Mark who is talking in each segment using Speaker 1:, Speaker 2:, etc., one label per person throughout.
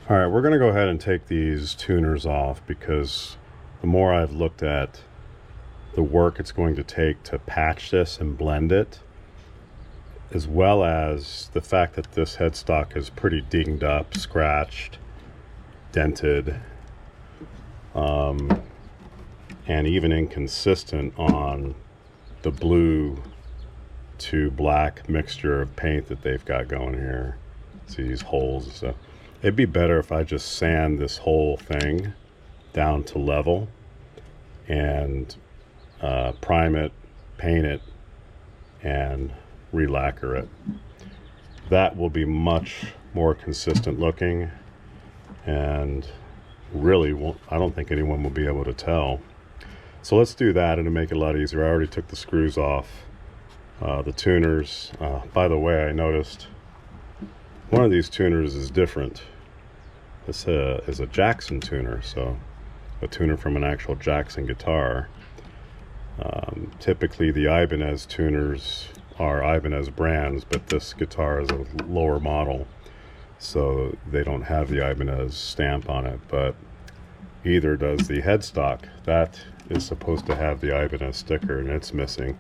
Speaker 1: All right, we're going to go ahead and take these tuners off because the more I've looked at the work it's going to take to patch this and blend it, as well as the fact that this headstock is pretty dinged up, scratched, dented, and even inconsistent on the blue to black mixture of paint that they've got going here. See these holes and stuff. It'd be better if I just sand this whole thing down to level and prime it, paint it, and re-lacquer it. That will be much more consistent looking, and really I don't think anyone will be able to tell. So let's do that, and to make it a lot easier, I already took the screws off the tuners. By the way, I noticed one of these tuners is different. This is a Jackson tuner, so a tuner from an actual Jackson guitar. Typically the Ibanez tuners are Ibanez brands, but this guitar is a lower model, so they don't have the Ibanez stamp on it, but either does the headstock. That is supposed to have the Ibanez sticker, and it's missing.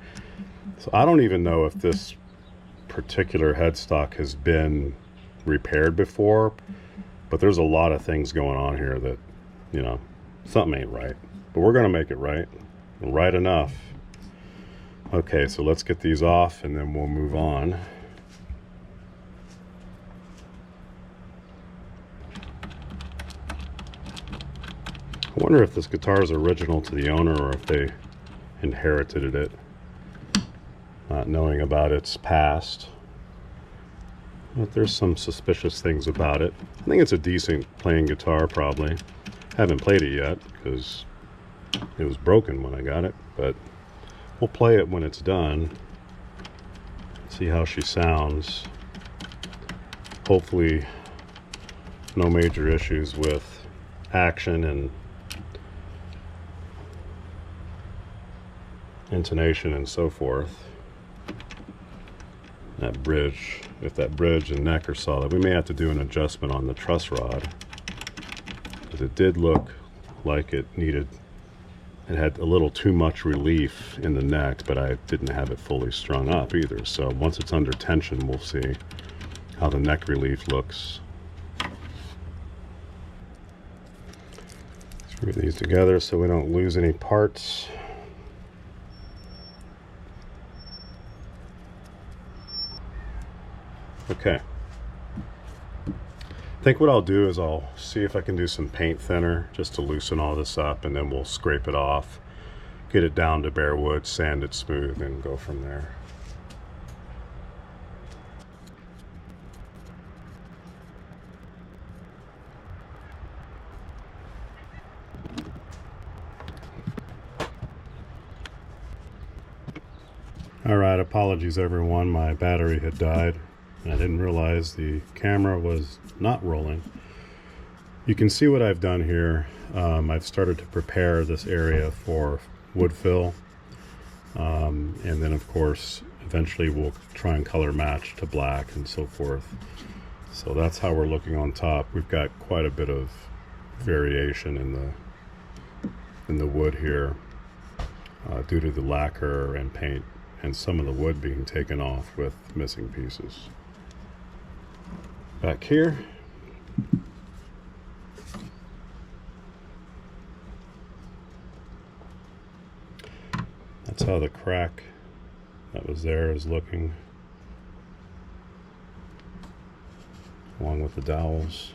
Speaker 1: So I don't even know if this particular headstock has been repaired before, but there's a lot of things going on here that, you know, something ain't right. But we're gonna make it right, right enough. Okay, so let's get these off and then we'll move on. I wonder if this guitar is original to the owner or if they inherited it, not knowing about its past. But there's some suspicious things about it. I think it's a decent playing guitar, probably. Haven't played it yet because it was broken when I got it, but we'll play it when it's done. See how she sounds. Hopefully no major issues with action and intonation and so forth. That bridge, if that bridge and neck are solid, we may have to do an adjustment on the truss rod, because it did look like it had a little too much relief in the neck, but I didn't have it fully strung up either. So once it's under tension, we'll see how the neck relief looks. Screw these together so we don't lose any parts. Okay, I think what I'll do is I'll see if I can do some paint thinner just to loosen all this up, and then we'll scrape it off, get it down to bare wood, sand it smooth, and go from there. Alright, apologies everyone, my battery had died. I didn't realize the camera was not rolling. You can see what I've done here. I've started to prepare this area for wood fill, and then of course eventually we'll try and color match to black and so forth. So that's how we're looking on top. We've got quite a bit of variation in the wood here due to the lacquer and paint and some of the wood being taken off with missing pieces. Back here, that's how the crack that was there is looking, along with the dowels.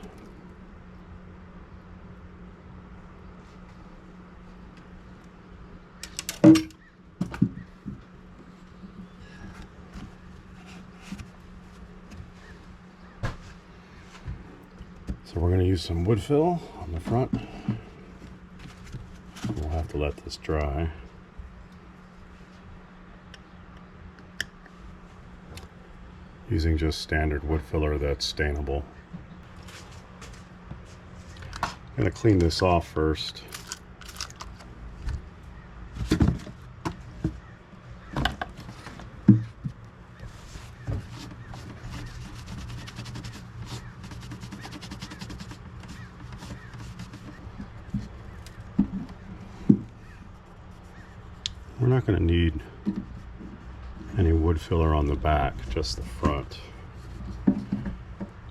Speaker 1: So we're going to use some wood fill on the front. We'll have to let this dry. Using just standard wood filler that's stainable. I'm going to clean this off first. we're not going to need any wood filler on the back, just the front,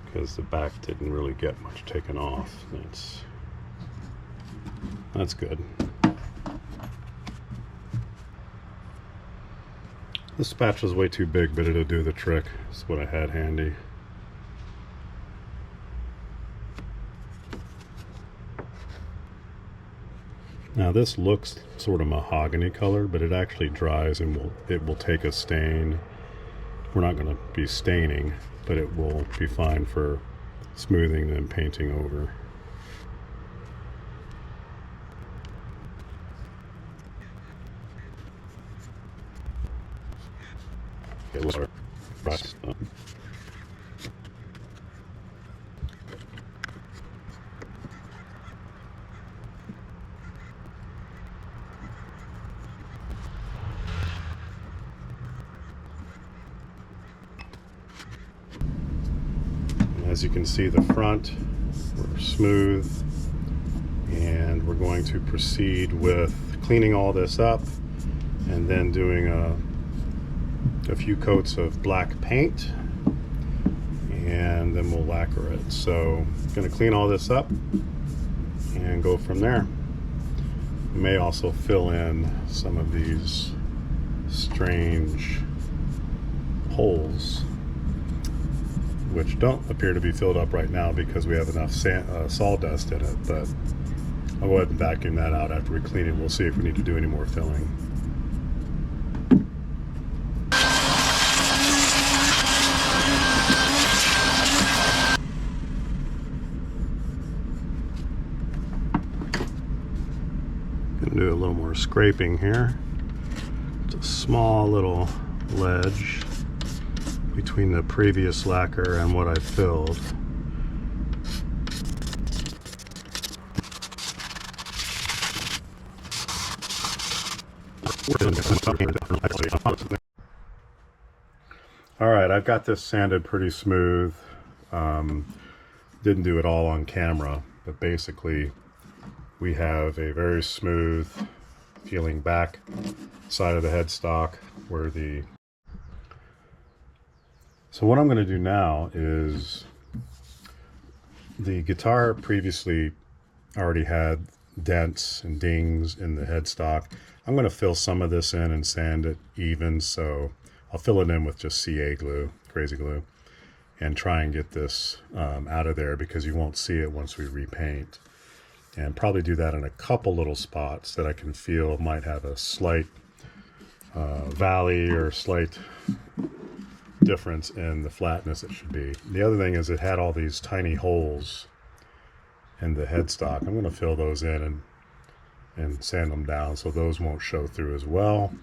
Speaker 1: because the back didn't really get much taken off. That's good. This spatula is way too big, but it'll do the trick. That's what I had handy. Now this looks sort of mahogany color, but it actually dries and it will take a stain. We're not going to be staining, but it will be fine for smoothing and painting over. As you can see, the front, we're smooth, and we're going to proceed with cleaning all this up and then doing a few coats of black paint, and then we'll lacquer it. So I'm going to clean all this up and go from there. We may also fill in some of these strange holes, which don't appear to be filled up right now because we have enough sawdust in it, but I'll go ahead and vacuum that out after we clean it. We'll see if we need to do any more filling. Gonna do a little more scraping here. It's a small little ledge between the previous lacquer and what I filled. All right, I've got this sanded pretty smooth. Didn't do it all on camera, but basically we have a very smooth feeling back side of the headstock where the... So what I'm going to do now is, the guitar previously already had dents and dings in the headstock. I'm going to fill some of this in and sand it even, so I'll fill it in with just CA glue, crazy glue, and try and get this out of there because you won't see it once we repaint. And probably do that in a couple little spots that I can feel might have a slight valley or slight difference in the flatness it should be. The other thing is it had all these tiny holes in the headstock. I'm going to fill those in and sand them down so those won't show through as well.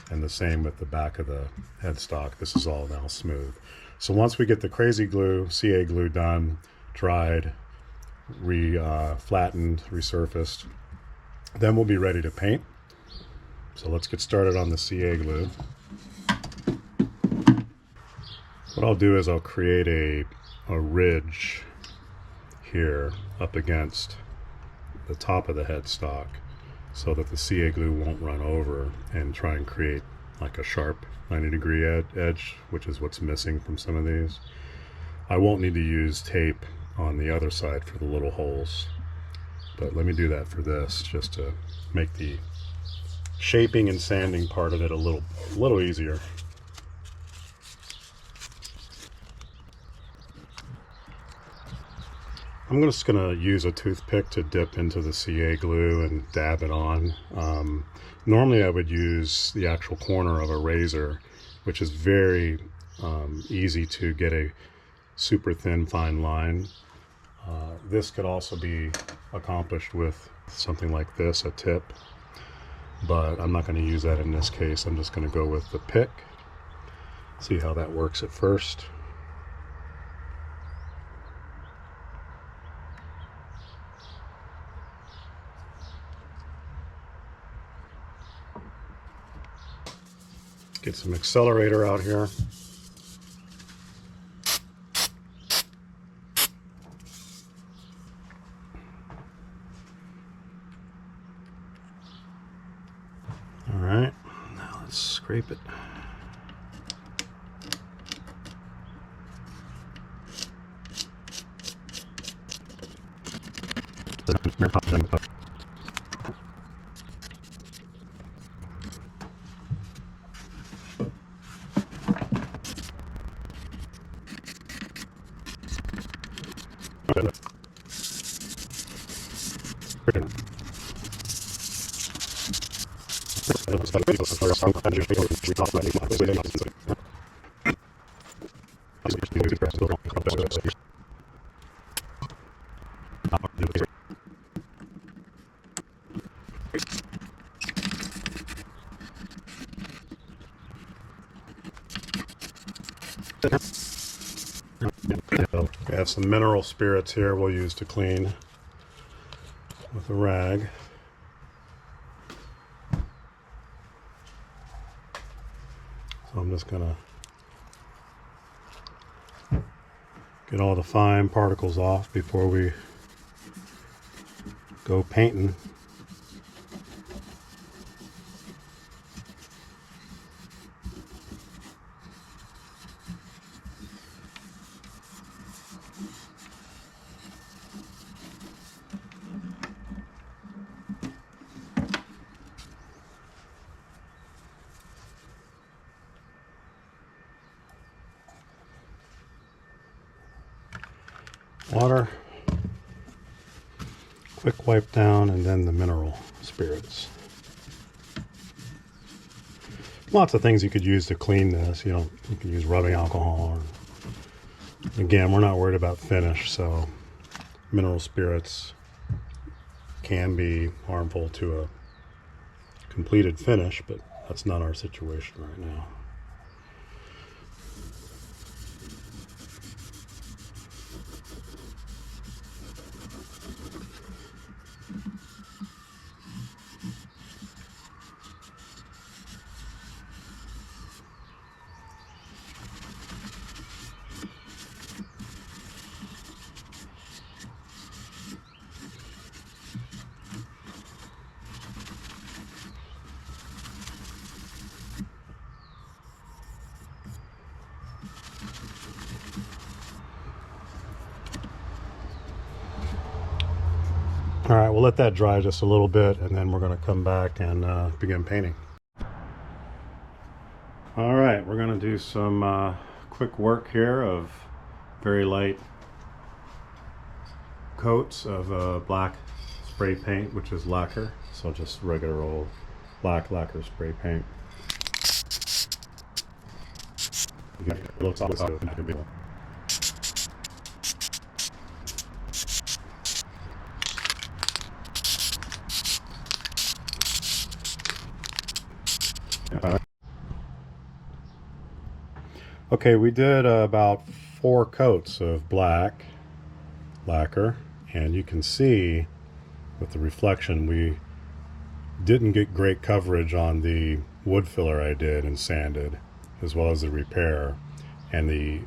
Speaker 1: And the same with the back of the headstock. This is all now smooth. So once we get the crazy glue, CA glue done, dried, flattened, resurfaced, then we'll be ready to paint. So let's get started on the CA glue. What I'll do is I'll create a ridge here up against the top of the headstock so that the CA glue won't run over and try and create like a sharp 90-degree edge, which is what's missing from some of these. I won't need to use tape on the other side for the little holes, but let me do that for this just to make the shaping and sanding part of it a little easier. I'm just going to use a toothpick to dip into the CA glue and dab it on. Normally I would use the actual corner of a razor, which is very easy to get a super thin fine line. This could also be accomplished with something like this, a tip, but I'm not going to use that in this case. I'm just going to go with the pick, see how that works at first. Get some accelerator out here. All right. scrape it. We have some mineral spirits here we'll use to clean with a rag. So I'm just gonna get all the fine particles off before we go painting. Water, quick wipe down, and then the mineral spirits. Lots of things you could use to clean this. You can use rubbing alcohol. Again, we're not worried about finish, so mineral spirits can be harmful to a completed finish, but that's not our situation right now. All right, we'll let that dry just a little bit, and then we're going to come back and begin painting. All right, we're going to do some quick work here of very light coats of black spray paint, which is lacquer. So just regular old black lacquer spray paint. It looks awesome. Okay, we did about 4 coats of black lacquer, and you can see with the reflection we didn't get great coverage on the wood filler I did and sanded, as well as the repair, and the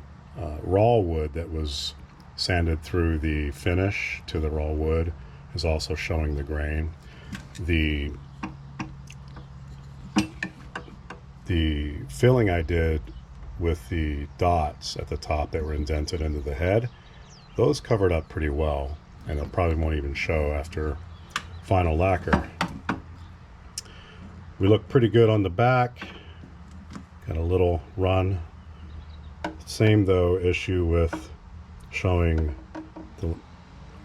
Speaker 1: raw wood that was sanded through the finish to the raw wood is also showing the grain. The filling I did with the dots at the top that were indented into the head, those covered up pretty well, and it probably won't even show after final lacquer. We look pretty good on the back, got a little run. Same though issue with showing the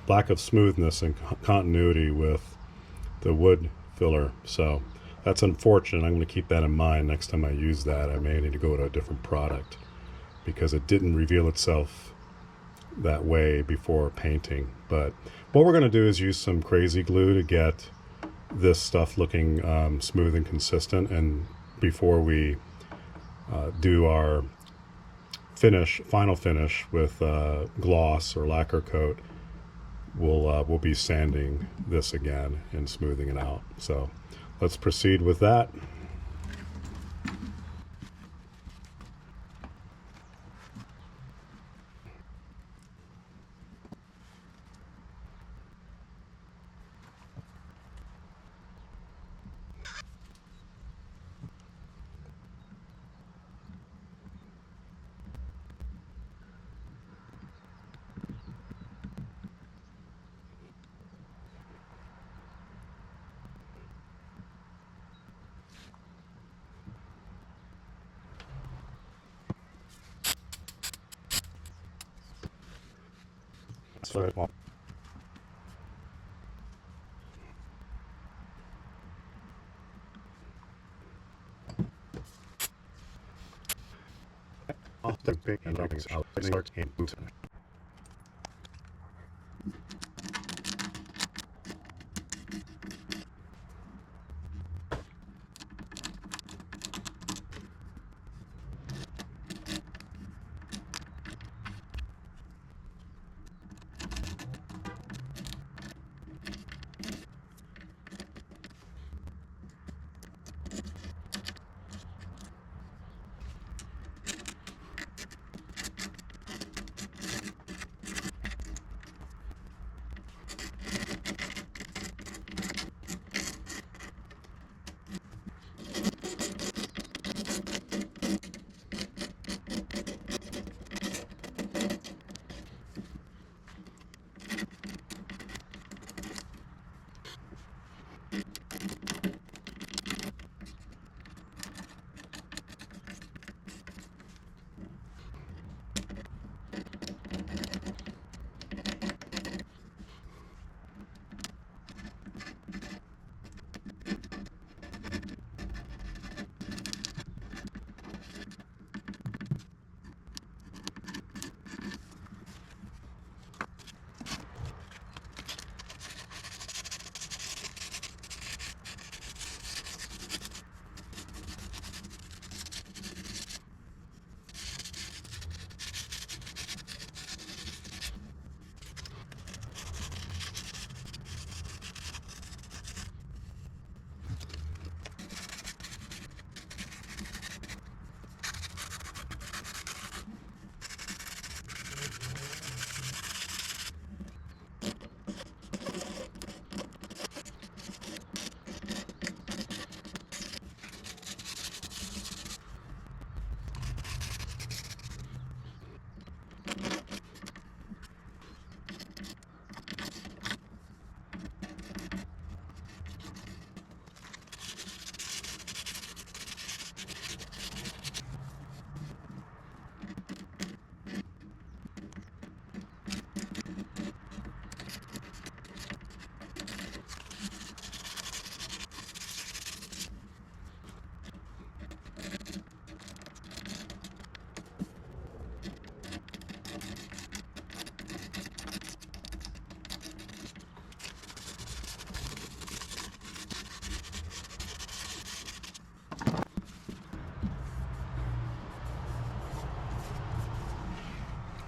Speaker 1: lack of smoothness and continuity with the wood filler, so that's unfortunate. I'm going to keep that in mind next time I use that. I may need to go to a different product because it didn't reveal itself that way before painting. But what we're going to do is use some crazy glue to get this stuff looking smooth and consistent, and before we do our final finish with gloss or lacquer coat, we'll be sanding this again and smoothing it out. So let's proceed with that.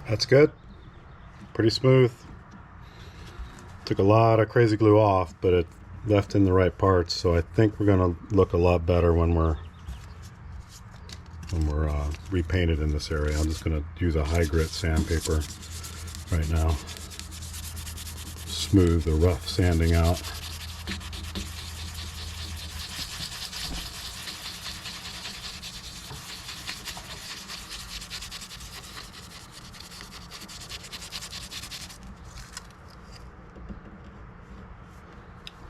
Speaker 1: That's good. Pretty smooth. Took a lot of crazy glue off, but it left in the right parts, so I think we're gonna look a lot better when we're repainted in this area. I'm just gonna use a high grit sandpaper right now. Smooth the rough sanding out.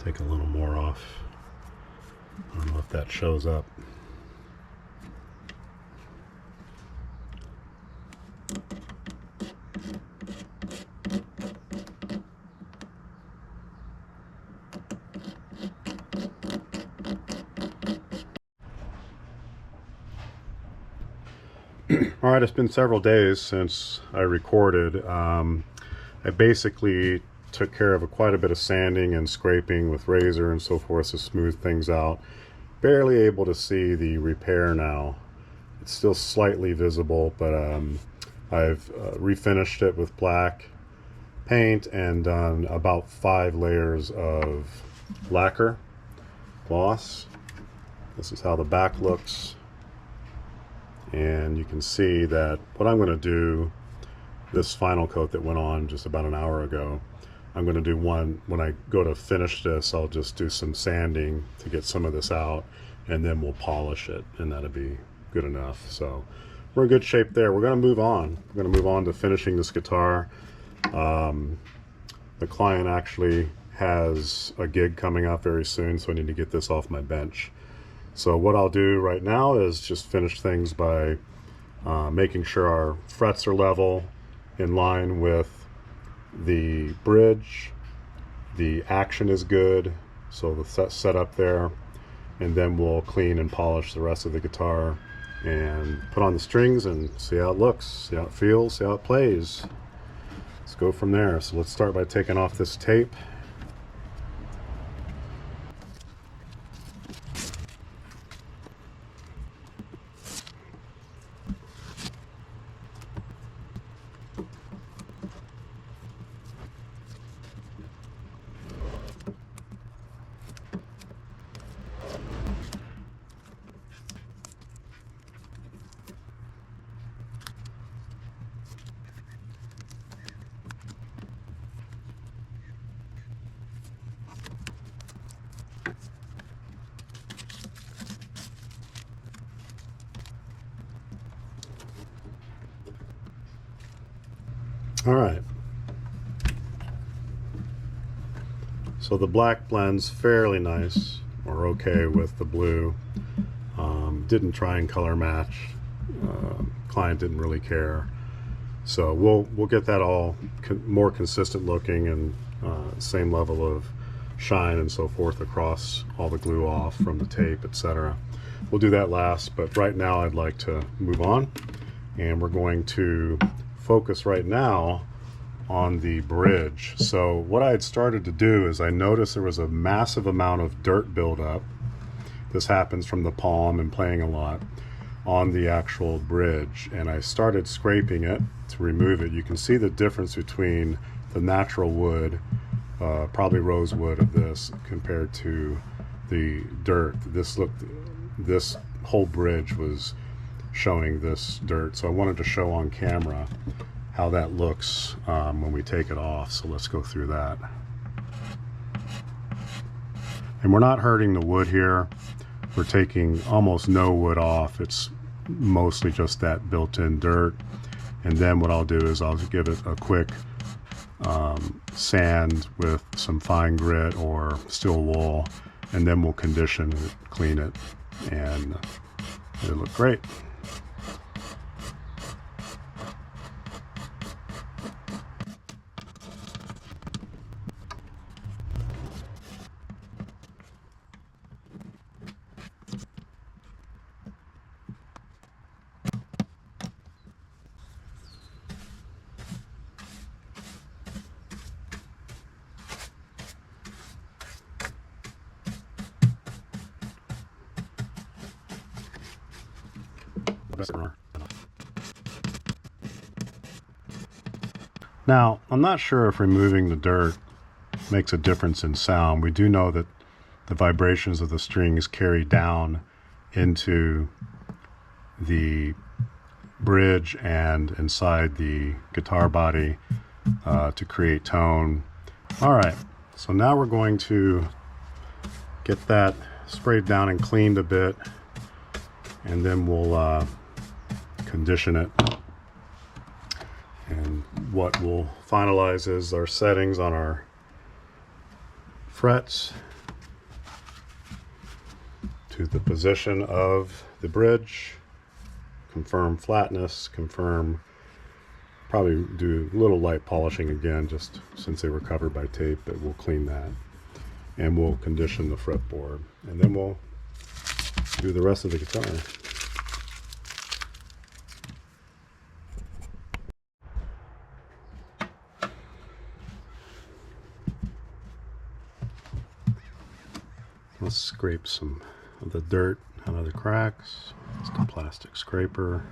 Speaker 1: Take a little more off. I don't know if that shows up. All right, it's been several days since I recorded. I basically took care of quite a bit of sanding and scraping with razor and so forth to smooth things out. Barely able to see the repair now. It's still slightly visible, but I've refinished it with black paint and done about 5 layers of lacquer gloss. This is how the back looks. And you can see that what I'm going to do, this final coat that went on just about an hour ago, I'm going to do one, when I go to finish this, I'll just do some sanding to get some of this out, and then we'll polish it, and that'll be good enough. So we're in good shape there. We're going to move on. We're going to move on to finishing this guitar. The client actually has a gig coming up very soon, so I need to get this off my bench. So what I'll do right now is just finish things by making sure our frets are level, in line with the bridge, the action is good, so the setup there, and then we'll clean and polish the rest of the guitar and put on the strings and see how it looks, see how it feels, see how it plays. Let's go from there. So let's start by taking off this tape. All right, so the black blends fairly nice, or okay with the blue. Didn't try and color match. Client didn't really care, so we'll get that all more consistent looking and same level of shine and so forth across all the glue off from the tape, etc. We'll do that last, but right now I'd like to move on, and we're going to focus right now on the bridge. So what I had started to do is I noticed there was a massive amount of dirt buildup. This happens from the palm and playing a lot on the actual bridge, and I started scraping it to remove it. You can see the difference between the natural wood, probably rosewood of this, compared to the dirt. This whole bridge was showing this dirt, so I wanted to show on camera how that looks when we take it off. So let's go through that. And we're not hurting the wood here. We're taking almost no wood off. It's mostly just that built-in dirt. And then what I'll do is I'll give it a quick sand with some fine grit or steel wool, and then we'll condition it, clean it, and it'll look great. Now, I'm not sure if removing the dirt makes a difference in sound. We do know that the vibrations of the strings carry down into the bridge and inside the guitar body to create tone. All right, so now we're going to get that sprayed down and cleaned a bit, and then we'll condition it. And what we'll finalize is our settings on our frets to the position of the bridge, confirm flatness, confirm, probably do a little light polishing again, just since they were covered by tape, but we'll clean that. And we'll condition the fretboard, and then we'll do the rest of the guitar. Let's scrape some of the dirt out of the cracks. Just a plastic scraper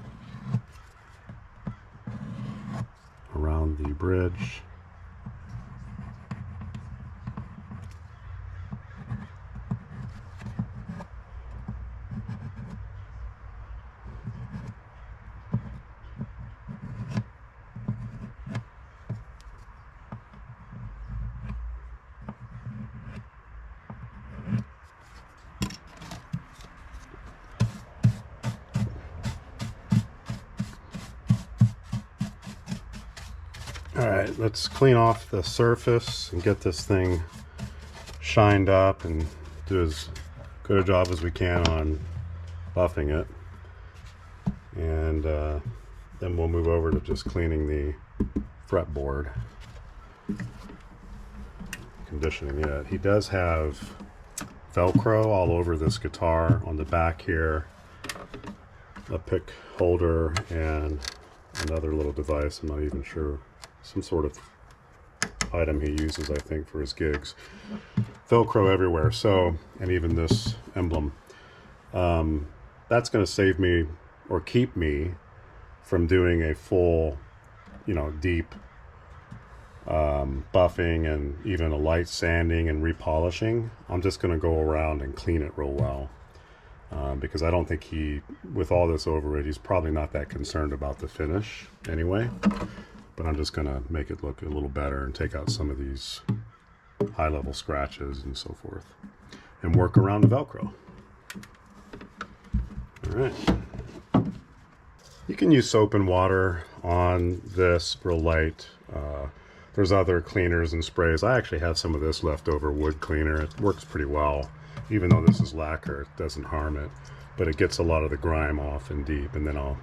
Speaker 1: around the bridge. All right, let's clean off the surface and get this thing shined up and do as good a job as we can on buffing it. And then we'll move over to just cleaning the fretboard. conditioning yet. He does have Velcro all over this guitar on the back here, a pick holder, and another little device. I'm not even sure, some sort of item he uses, I think, for his gigs. Velcro everywhere. So, and even this emblem. That's going to save me or keep me from doing a full, deep buffing and even a light sanding and repolishing. I'm just going to go around and clean it real well, because I don't think with all this over it, he's probably not that concerned about the finish anyway. But I'm just going to make it look a little better and take out some of these high-level scratches and so forth, and work around the Velcro. All right. You can use soap and water on this real light. There's other cleaners and sprays. I actually have some of this leftover wood cleaner. It works pretty well. Even though this is lacquer, it doesn't harm it. But it gets a lot of the grime off and deep, and then I'll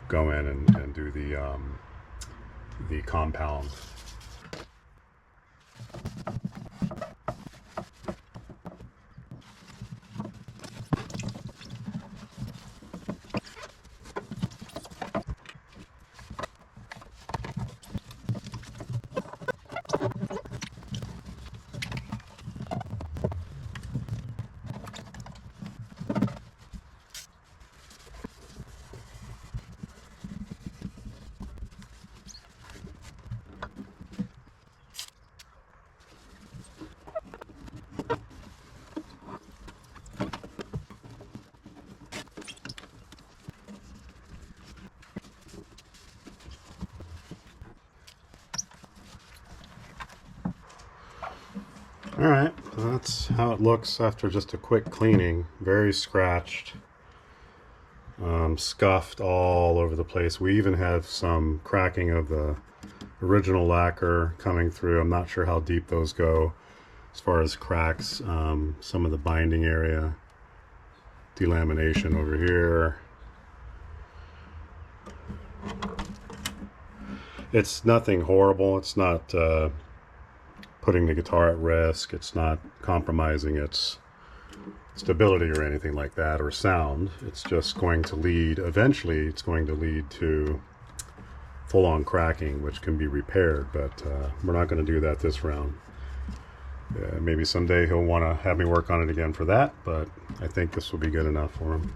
Speaker 1: go in and do the compound. Alright, that's how it looks after just a quick cleaning. Very scratched, scuffed all over the place. We even have some cracking of the original lacquer coming through. I'm not sure how deep those go as far as cracks. Some of the binding area, delamination over here. It's nothing horrible. It's not putting the guitar at risk. It's not compromising its stability or anything like that, or sound. It's just going to lead, eventually it's going to lead to full-on cracking, which can be repaired, but we're not going to do that this round. Maybe someday he'll want to have me work on it again for that, but I think this will be good enough for him.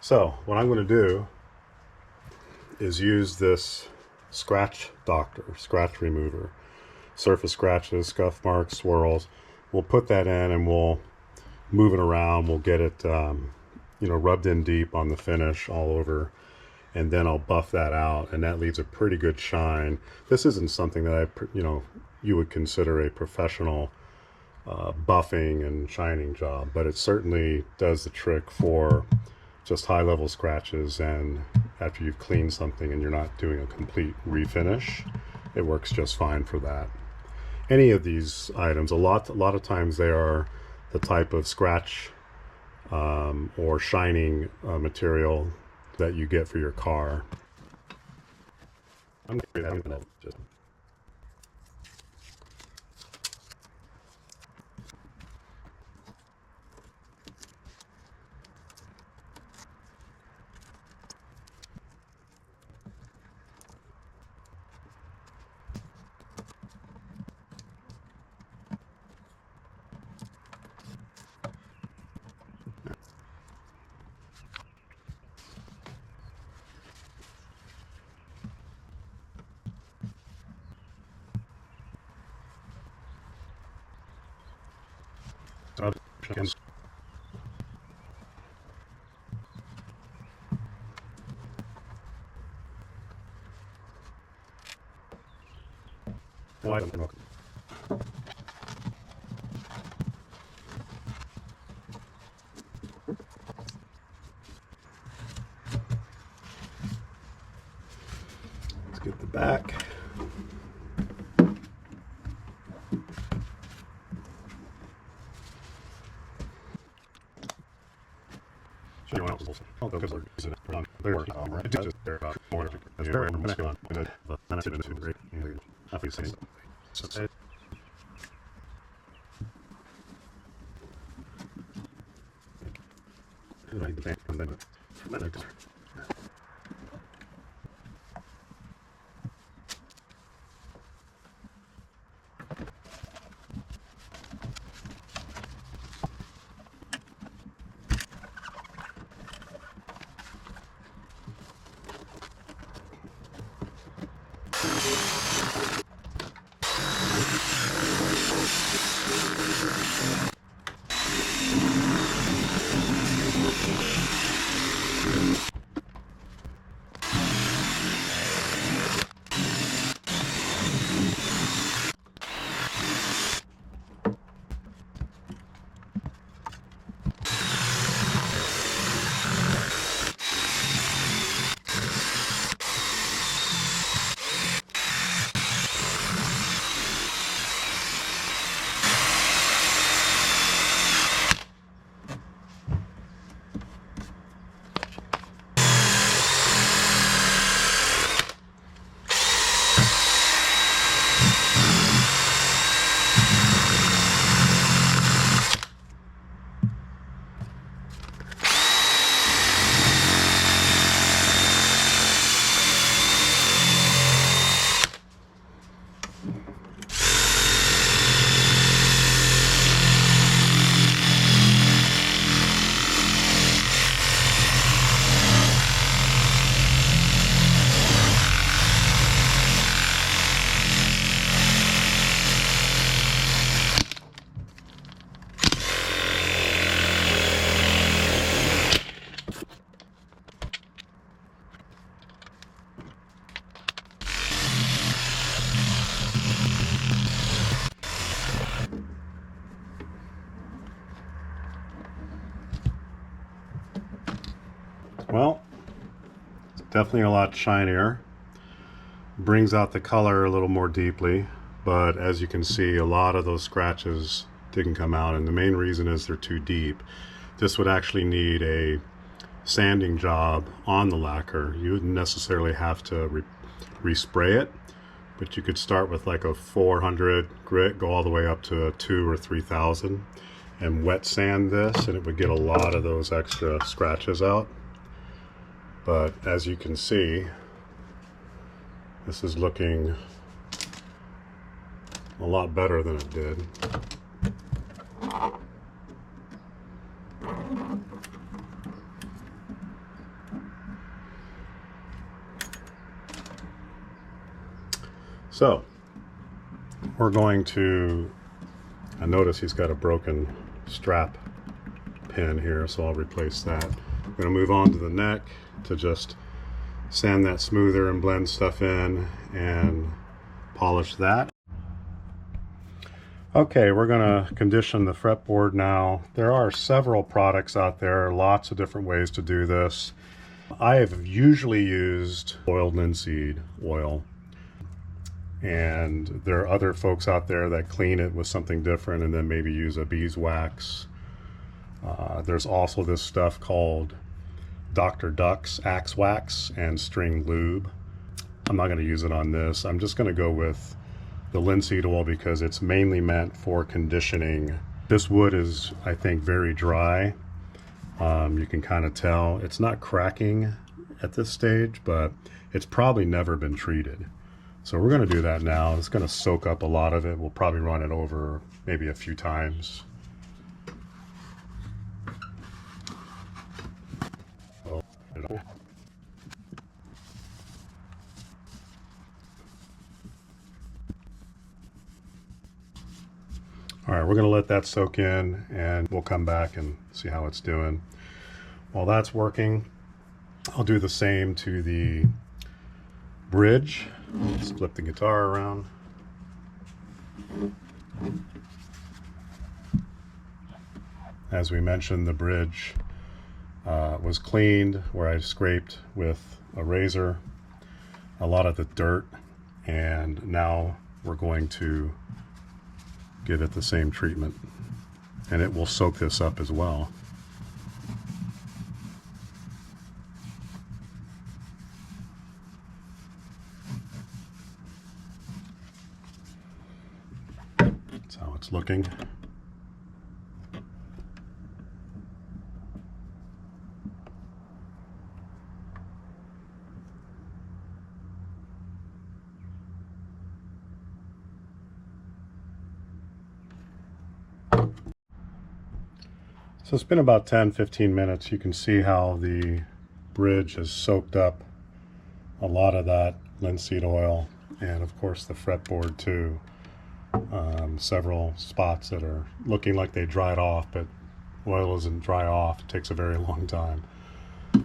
Speaker 1: So what I'm going to do is use this scratch remover. Surface scratches, scuff marks, swirls. We'll put that in and we'll move it around. We'll get it, rubbed in deep on the finish all over, and then I'll buff that out, and that leaves a pretty good shine. This isn't something that you would consider a professional buffing and shining job, but it certainly does the trick for just high-level scratches, and after you've cleaned something and you're not doing a complete refinish, it works just fine for that. Any of these items, a lot of times they are the type of scratch or shining material that you get for your car. I'm just again. Let's get the back. Well, it's definitely a lot shinier. Brings out the color a little more deeply, but as you can see, a lot of those scratches didn't come out, and the main reason is they're too deep. This would actually need a sanding job on the lacquer. You wouldn't necessarily have to respray it, but you could start with like a 400 grit, go all the way up to a 2 or 3000, and wet sand this, and it would get a lot of those extra scratches out. But as you can see, this is looking a lot better than it did. So we're going to, I notice he's got a broken strap pin here, so I'll replace that. I'm going to move on to the neck to just sand that smoother and blend stuff in and polish that. Okay, we're going to condition the fretboard now. There are several products out there, lots of different ways to do this. I have usually used oiled linseed oil, and there are other folks out there that clean it with something different and then maybe use a beeswax. There's also this stuff called Dr. Duck's Axe Wax and String Lube. I'm not going to use it on this. I'm just going to go with the linseed oil because it's mainly meant for conditioning. This wood is, I think, very dry. You can kind of tell it's not cracking at this stage, but it's probably never been treated. So we're going to do that now. It's going to soak up a lot of it. We'll probably run it over maybe a few times. All right, we're going to let that soak in and we'll come back and see how it's doing. While that's working, I'll do the same to the bridge. Let's flip the guitar around. As we mentioned, the bridge was cleaned where I scraped with a razor a lot of the dirt, and now we're going to give it the same treatment, and it will soak this up as well. looking. So it's been about 10-15 minutes. You can see how the bridge has soaked up a lot of that linseed oil, and of course the fretboard too. Several spots that are looking like they dried off, but oil doesn't dry off. It takes a very long time.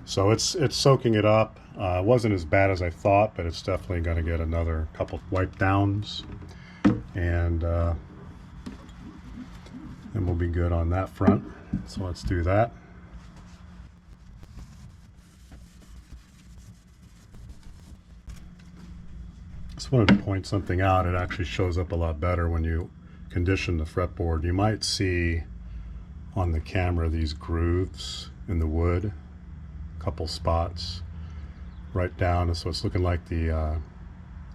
Speaker 1: So it's soaking it up. It wasn't as bad as I thought, but it's definitely going to get another couple wipe downs, and then we'll be good on that front. So let's do that. Just wanted to point something out. It actually shows up a lot better when you condition the fretboard. You might see on the camera these grooves in the wood, a couple spots right down. So it's looking like the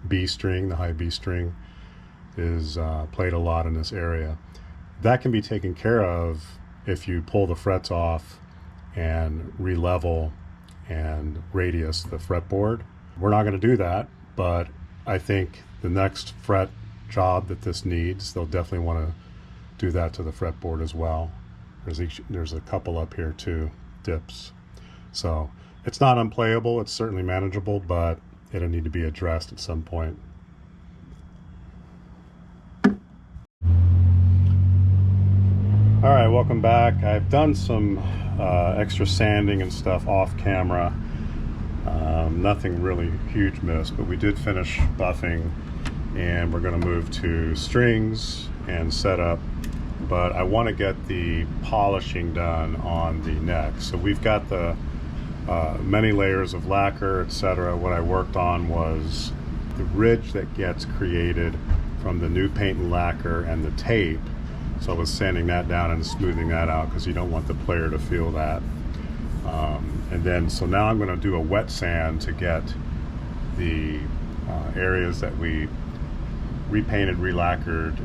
Speaker 1: B string, the high B string, is played a lot in this area. That can be taken care of if you pull the frets off and re-level and radius the fretboard. We're not going to do that, but I think the next fret job that this needs, they'll definitely want to do that to the fretboard as well. There's a couple up here too, dips. So it's not unplayable, it's certainly manageable, but it'll need to be addressed at some point. All right, welcome back. I've done some extra sanding and stuff off camera. Nothing really huge miss, but we did finish buffing, and we're going to move to strings and setup. But I want to get the polishing done on the neck. So we've got the many layers of lacquer, etc. What I worked on was the ridge that gets created from the new paint and lacquer and the tape. So I was sanding that down and smoothing that out because you don't want the player to feel that. And then, so now I'm going to do a wet sand to get the areas that we repainted, relacquered,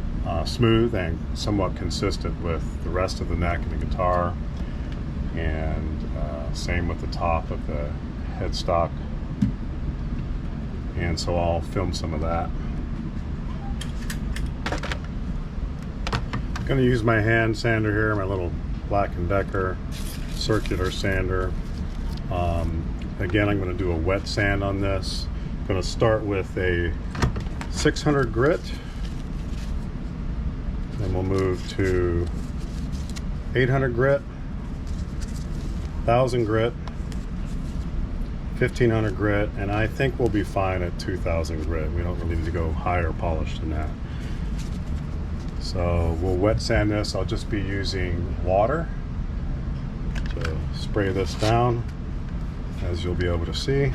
Speaker 1: smooth and somewhat consistent with the rest of the neck and the guitar. And same with the top of the headstock. And so I'll film some of that. I'm going to use my hand sander here, my little Black & Decker circular sander. Again, I'm going to do a wet sand on this. I'm going to start with a 600 grit, then we'll move to 800 grit, 1000 grit, 1500 grit, and I think we'll be fine at 2000 grit. We don't really need to go higher polished than that. So we'll wet sand this. I'll just be using water to spray this down, as you'll be able to see.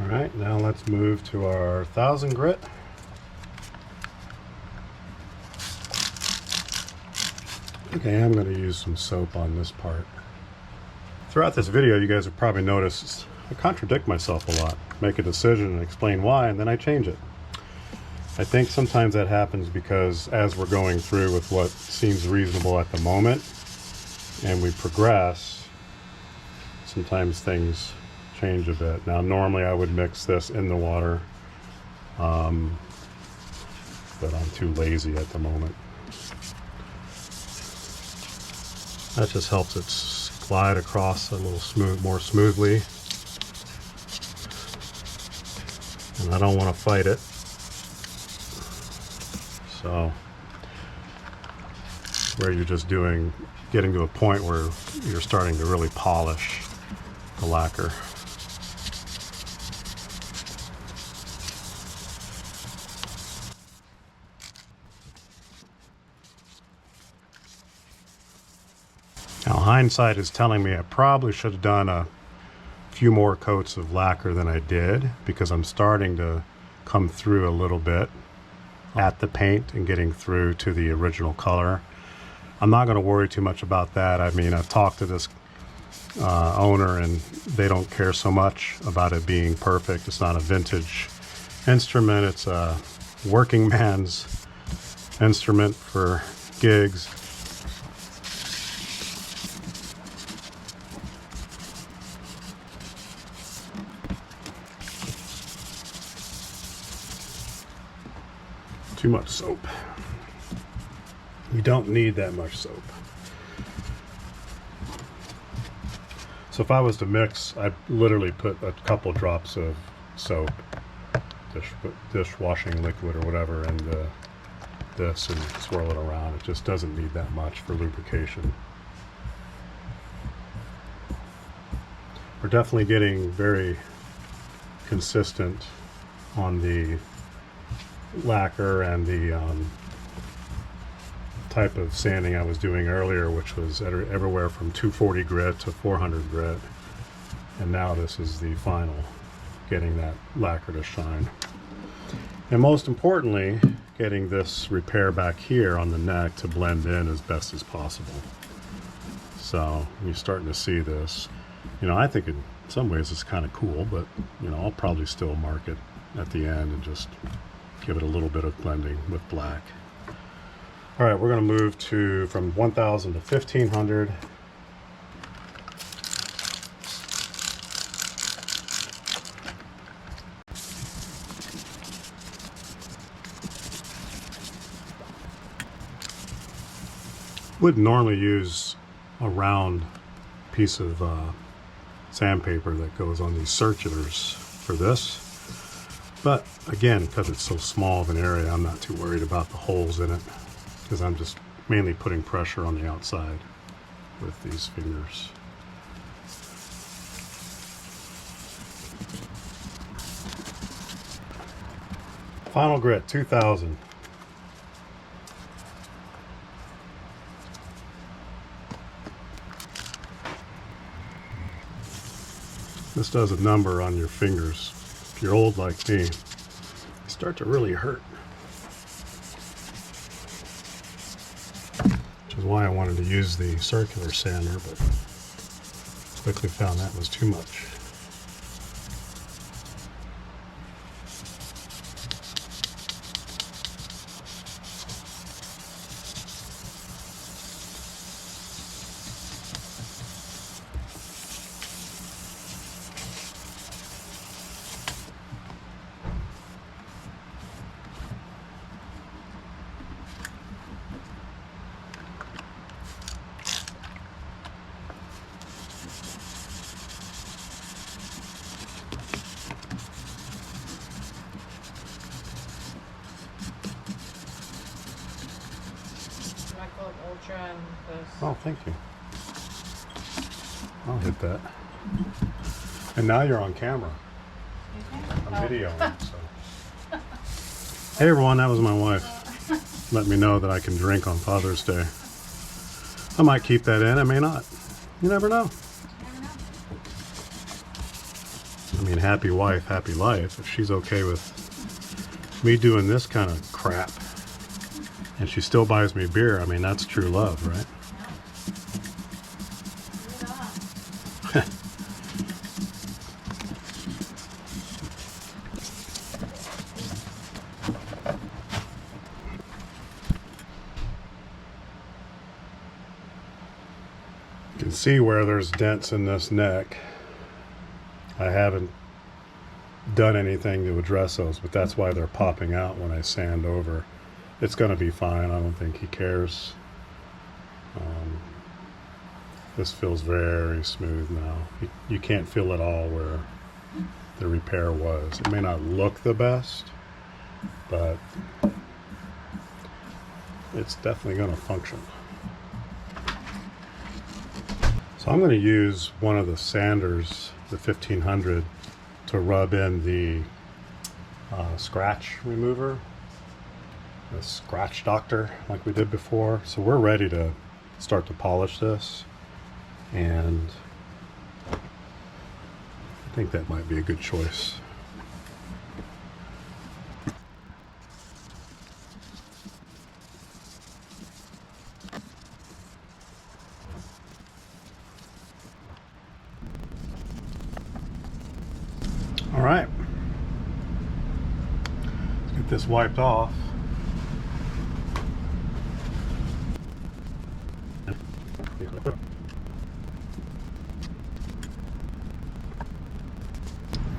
Speaker 1: All right, now let's move to our 1000 grit. Okay, I'm going to use some soap on this part. Throughout this video, you guys have probably noticed I contradict myself a lot, make a decision and explain why, and then I change it. I think sometimes that happens because as we're going through with what seems reasonable at the moment and we progress, sometimes things change a bit. Now normally I would mix this in the water, but I'm too lazy at the moment. That just helps it glide across a little more smoothly. And I don't want to fight it. So where you're just getting to a point where you're starting to really polish the lacquer. Now hindsight is telling me I probably should have done a few more coats of lacquer than I did, because I'm starting to come through a little bit at the paint and getting through to the original color. I'm not going to worry too much about that. I mean, I've talked to this owner and they don't care so much about it being perfect. It's not a vintage instrument. It's a working man's instrument for gigs. Too much soap. You don't need that much soap. So if I was to mix, I'd literally put a couple drops of soap, dishwashing liquid or whatever, and this, and swirl it around. It just doesn't need that much for lubrication. We're definitely getting very consistent on the lacquer and the type of sanding I was doing earlier, which was everywhere from 240 grit to 400 grit, and now this is the final, getting that lacquer to shine, and most importantly getting this repair back here on the neck to blend in as best as possible. So you're starting to see this. You know, I think in some ways it's kind of cool, but you know, I'll probably still mark it at the end and just give it a little bit of blending with black. All right, we're going to move from 1000 to 1500. Would normally use a round piece of sandpaper that goes on these circulars for this. But again, because it's so small of an area, I'm not too worried about the holes in it, because I'm just mainly putting pressure on the outside with these fingers. Final grit, 2000. This does a number on your fingers. If you're old like me, they start to really hurt. Which is why I wanted to use the circular sander, but quickly found that was too much. Oh, thank you. I'll hit that. And now you're on camera. I'm videoing, so. Hey everyone, that was my wife. Let me know that I can drink on Father's Day. I might keep that in, I may not. You never know. I mean, happy wife, happy life. If she's okay with me doing this kind of crap, and she still buys me beer, I mean, that's true love, right? see where there's dents in this neck. I haven't done anything to address those, but that's why they're popping out when I sand over. It's going to be fine. I don't think he cares. This feels very smooth now. You can't feel at all where the repair was. It may not look the best, but it's definitely going to function. So I'm going to use one of the sanders, the 1500, to rub in the scratch remover, the scratch doctor, like we did before. So we're ready to start to polish this, and I think that might be a good choice. All right, let's get this wiped off.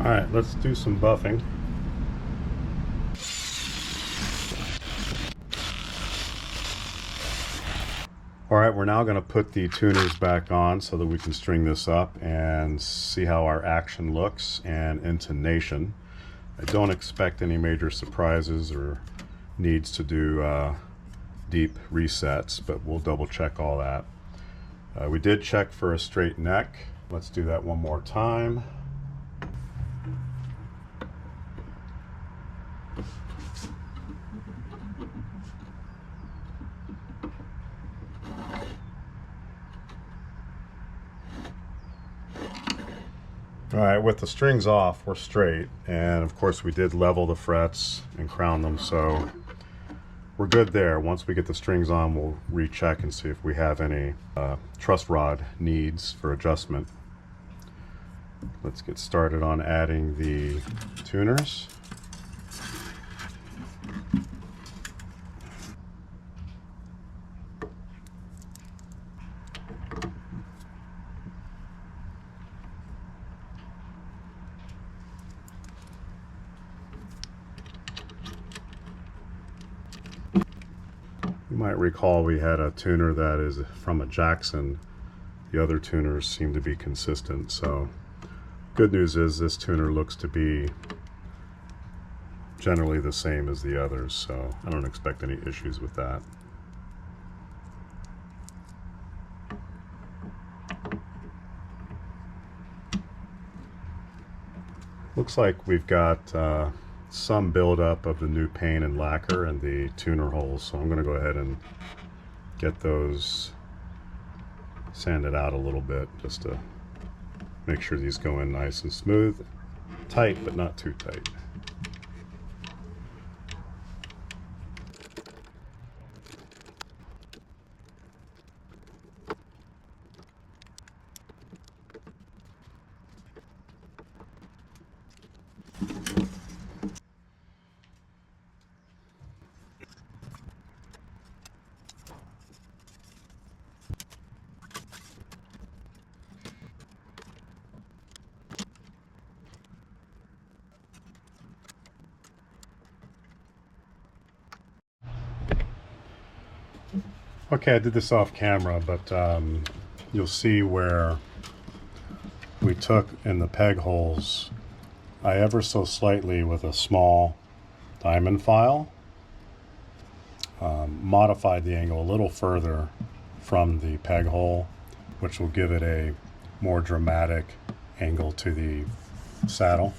Speaker 1: All right, let's do some buffing. All right, we're now going to put the tuners back on so that we can string this up and see how our action looks and intonation. I don't expect any major surprises or needs to do deep resets, but we'll double check all that. We did check for a straight neck. Let's do that one more time. All right, with the strings off, we're straight, and of course we did level the frets and crown them, so we're good there. Once we get the strings on, we'll recheck and see if we have any truss rod needs for adjustment. Let's get started on adding the tuners. You might recall we had a tuner that is from a Jackson. The other tuners seem to be consistent, so good news is this tuner looks to be generally the same as the others, so I don't expect any issues with that. Looks like we've got some buildup of the new paint and lacquer in the tuner holes, so I'm going to go ahead and get those sanded out a little bit just to make sure these go in nice and smooth, tight but not too tight. Okay, I did this off camera, but you'll see where we took in the peg holes, I ever so slightly with a small diamond file modified the angle a little further from the peg hole, which will give it a more dramatic angle to the saddle.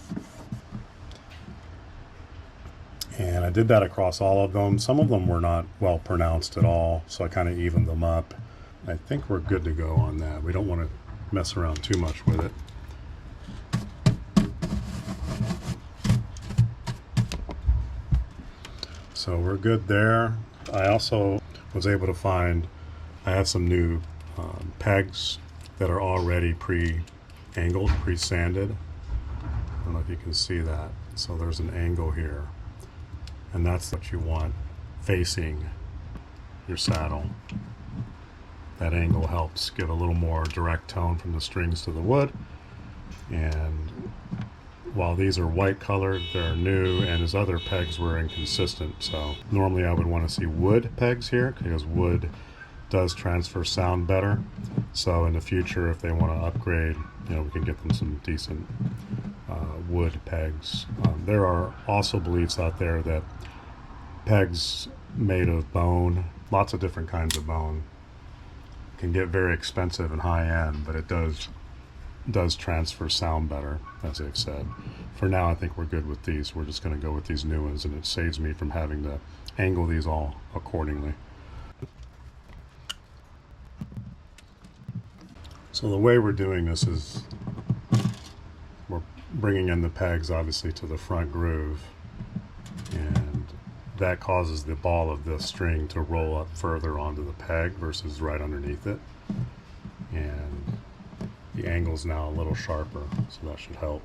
Speaker 1: And I did that across all of them. Some of them were not well pronounced at all, so I kind of evened them up. I think we're good to go on that. We don't want to mess around too much with it. So we're good there. I also was able to find, I have some new pegs that are already pre-angled, pre-sanded. I don't know if you can see that. So there's an angle here. And that's what you want facing your saddle. That angle helps give a little more direct tone from the strings to the wood. And while these are white colored, they're new, and his other pegs were inconsistent. So normally I would want to see wood pegs here because wood does transfer sound better. So in the future, if they want to upgrade, you know, we can get them some decent wood pegs. There are also beliefs out there that pegs made of bone, lots of different kinds of bone, can get very expensive and high end, but it does transfer sound better, as they've said. For now, I think we're good with these. We're just going to go with these new ones, and it saves me from having to angle these all accordingly. So the way we're doing this is we're bringing in the pegs obviously to the front groove, and that causes the ball of the string to roll up further onto the peg versus right underneath it. And the angle's now a little sharper, so that should help.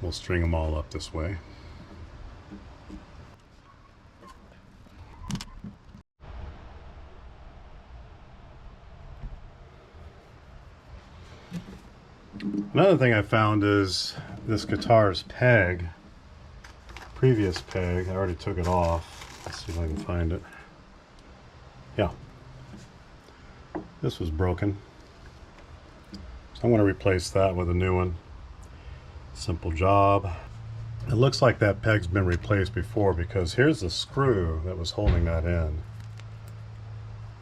Speaker 1: We'll string them all up this way. Another thing I found is this guitar's peg, previous peg, I already took it off. Let's see if I can find it. Yeah, this was broken. So I'm going to replace that with a new one. Simple job. It looks like that peg's been replaced before because here's the screw that was holding that in.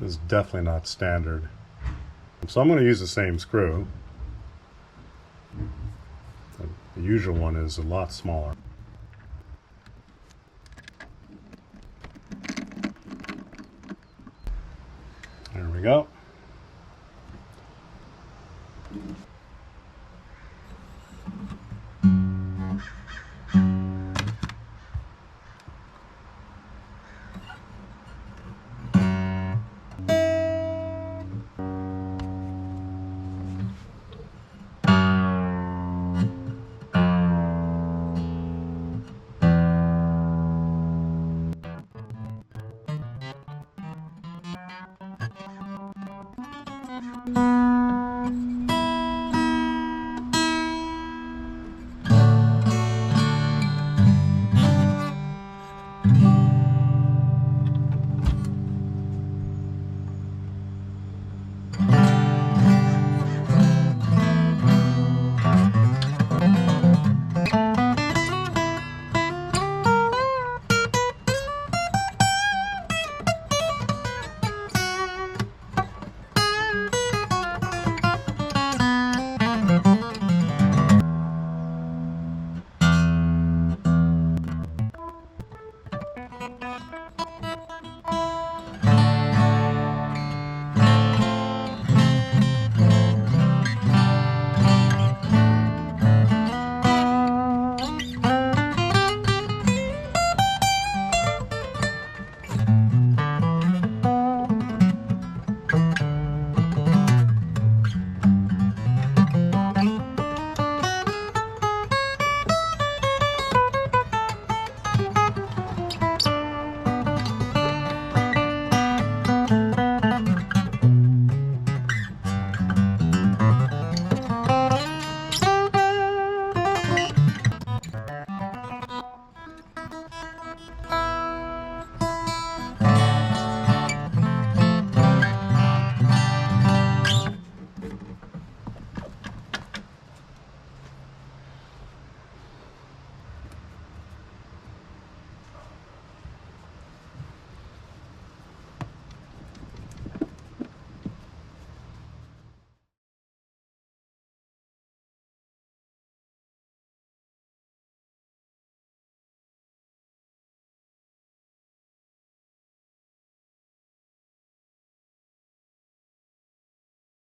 Speaker 1: This is definitely not standard. So I'm going to use the same screw. The usual one is a lot smaller. There we go.